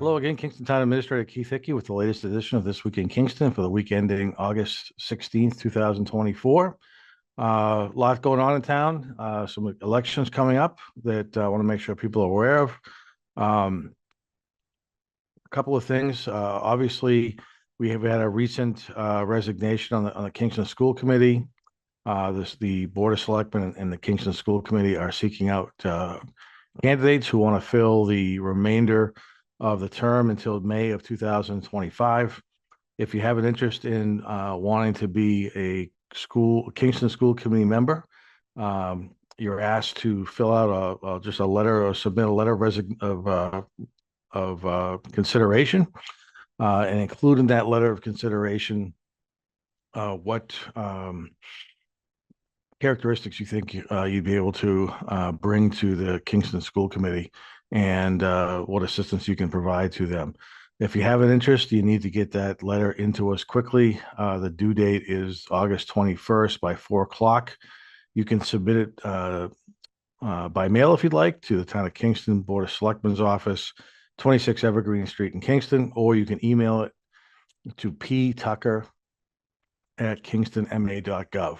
Hello again, Kingston Town Administrator Keith Hickey with the latest edition of This Week in Kingston for the week ending August 16th, 2024. A lot going on in town, some elections coming up that I want to make sure people are aware of. A couple of things. Obviously, we have had a recent resignation on the Kingston School Committee. The Board of Selectmen and the Kingston School Committee are seeking out candidates who want to fill the remainder of the term until May of 2025. If you have an interest in wanting to be a Kingston School Committee member, you're asked to fill out just a letter or submit a letter of consideration, and include in that letter of consideration what characteristics you think you'd be able to bring to the Kingston School Committee, and what assistance you can provide to them. If you have an interest, you need to get that letter into us quickly. The due date is August 21st by 4 o'clock. You can submit it by mail if you'd like to the Town of Kingston Board of Selectmen's office, 26 Evergreen Street in Kingston, or you can email it to ptucker@kingstonma.gov.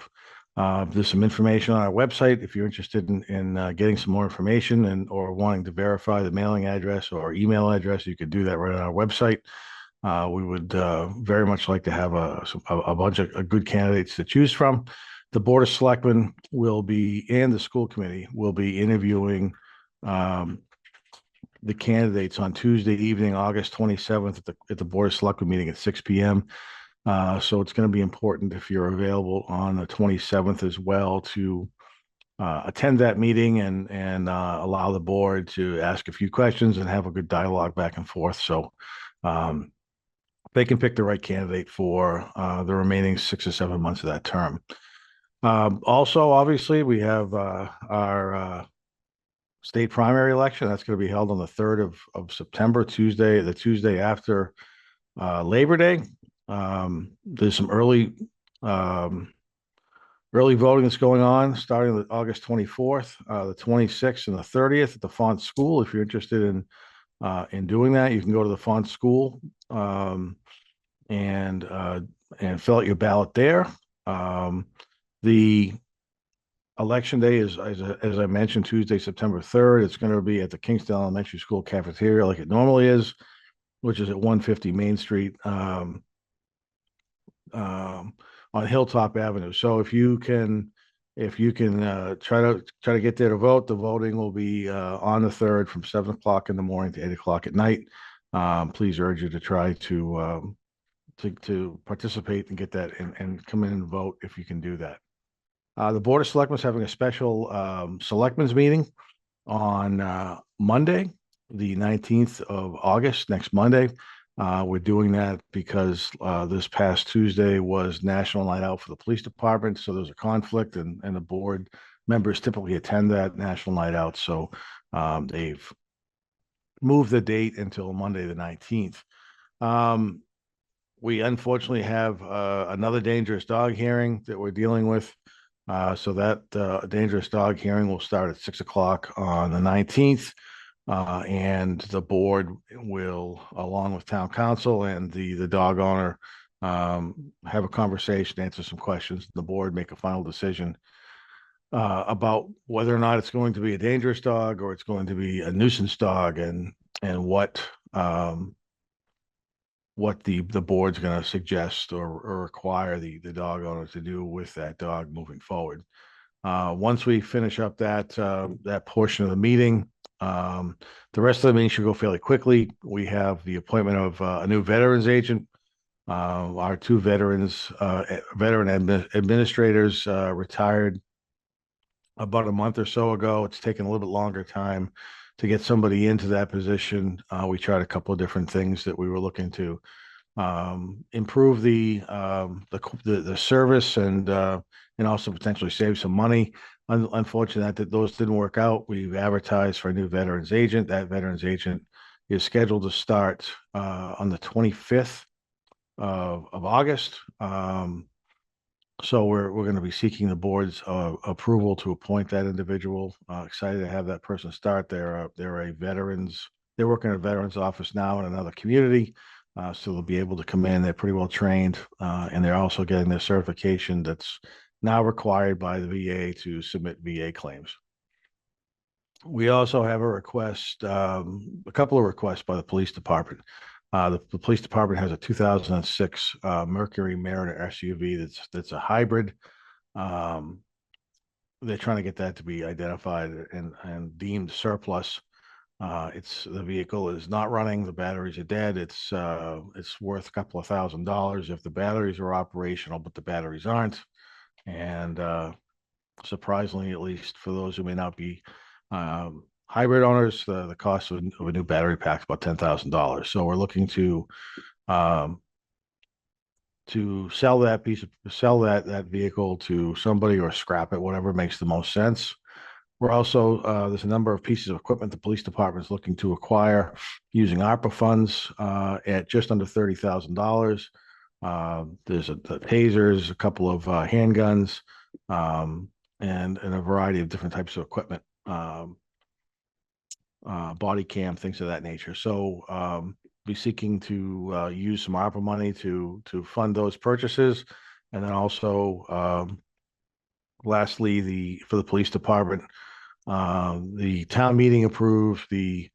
There's some information on our website if you're interested in getting some more information or wanting to verify the mailing address or email address. You could do that right on our website. We would very much like to have a bunch of good candidates to choose from. The Board of Selectmen and the school committee will be interviewing the candidates on Tuesday evening, August 27th at the Board of Selectmen meeting at 6 p.m. So it's going to be important if you're available on the 27th as well to attend that meeting and allow the board to ask a few questions and have a good dialogue back and forth. So they can pick the right candidate for the remaining 6 or 7 months of that term. Also, obviously, we have our state primary election. That's going to be held on the 3rd of September, the Tuesday after Labor Day. There's some early voting that's going on starting with August 24th, the 26th, and the 30th at the Font School. If you're interested in doing that, you can go to the Font School and fill out your ballot there. The election day is, as I mentioned, Tuesday, September 3rd. It's going to be at the Kingston Elementary School cafeteria like it normally is, which is at 150 Main Street on Hilltop Avenue. So if you can try to get there to vote, the voting will be on the 3rd from 7 o'clock in the morning to 8 o'clock at night. Please urge you to try to participate and get that and come in and vote if you can do that. The Board of Selectmen is having a special selectmen's meeting on Monday, the 19th of August, next Monday. We're doing that because this past Tuesday was National Night Out for the police department, so there's a conflict, and the board members typically attend that National Night Out, so they've moved the date until Monday the 19th. We unfortunately have another dangerous dog hearing that we're dealing with. So that dangerous dog hearing will start at 6 o'clock on the 19th. And the board will, along with town council and the dog owner, have a conversation, answer some questions. The board make a final decision about whether or not it's going to be a dangerous dog or it's going to be a nuisance dog, and what the board's going to suggest or require the dog owner to do with that dog moving forward. Once we finish up that portion of the meeting, the rest of the meeting should go fairly quickly. We have the appointment of a new veterans agent. Our two veteran administrators retired about a month or so ago. It's taken a little bit longer time to get somebody into that position. We tried a couple of different things that we were looking to improve the service and also potentially save some money. Unfortunately, that those didn't work out. We've advertised for a new veterans agent. That veterans agent is scheduled to start on the 25th of August. So we're going to be seeking the board's approval to appoint that individual. Excited to have that person start. They're a veterans They're working at a veterans office now in another community. So they'll be able to come in. They're pretty well trained, and they're also getting their certification that's now required by the VA to submit VA claims. We also have a request, a couple of requests by the police department. The police department has a 2006 Mercury Mariner SUV that's a hybrid. They're trying to get that to be identified and deemed surplus. The vehicle is not running. The batteries are dead. It's worth a couple of $1,000 if the batteries are operational, but the batteries aren't. And surprisingly, at least for those who may not be hybrid owners, the cost of a new battery pack is about $10,000. So we're looking to sell that vehicle to somebody or scrap it, whatever makes the most sense. We're also there's a number of pieces of equipment the police department is looking to acquire using ARPA funds at just under $30,000. There's the tasers, a couple of handguns, and a variety of different types of equipment, body cam, things of that nature. So be seeking to use some ARPA money to fund those purchases, and then also lastly, for the police department, the town meeting approved the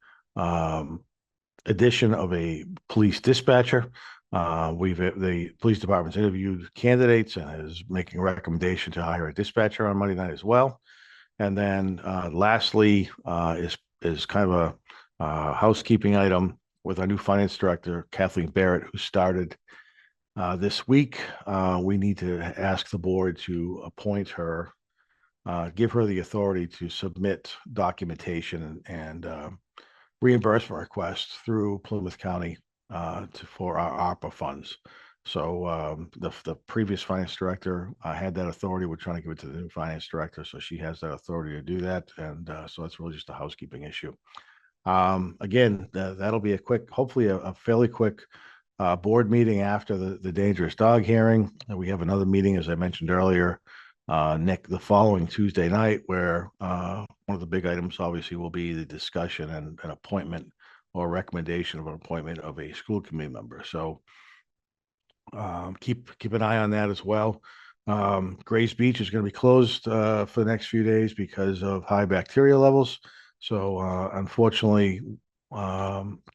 addition of a police dispatcher. The police department's interviewed candidates and is making a recommendation to hire a dispatcher on Monday night as well. And then lastly is kind of a housekeeping item with our new finance director, Kathleen Barrett, who started this week. We need to ask the board to appoint her, give her the authority to submit documentation and reimbursement requests through Plymouth County for our ARPA funds. So the previous finance director had that authority. We're trying to give it to the new finance director, so she has that authority to do that. And so it's really just a housekeeping issue. Again, that'll be hopefully a fairly quick board meeting after the dangerous dog hearing. And we have another meeting, as I mentioned earlier, the following Tuesday night, where one of the big items obviously will be the discussion and an appointment or recommendation of an appointment of a school committee member. So keep an eye on that as well. Grays Beach is going to be closed for the next few days because of high bacteria levels. So unfortunately,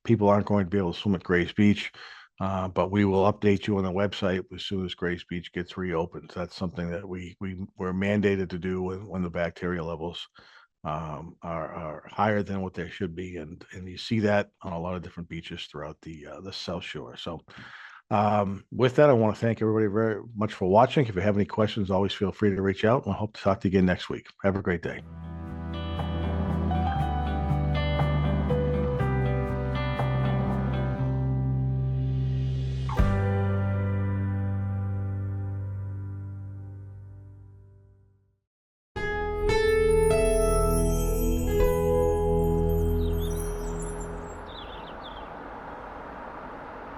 people aren't going to be able to swim at Grays Beach. But we will update you on the website as soon as Grays Beach gets reopened. That's something that we're mandated to do when the bacteria levels are higher than what they should be, and you see that on a lot of different beaches throughout the South Shore. So with that, I want to thank everybody very much for watching. If you have any questions, always feel free to reach out, and I hope to talk to you again next week. Have a great day.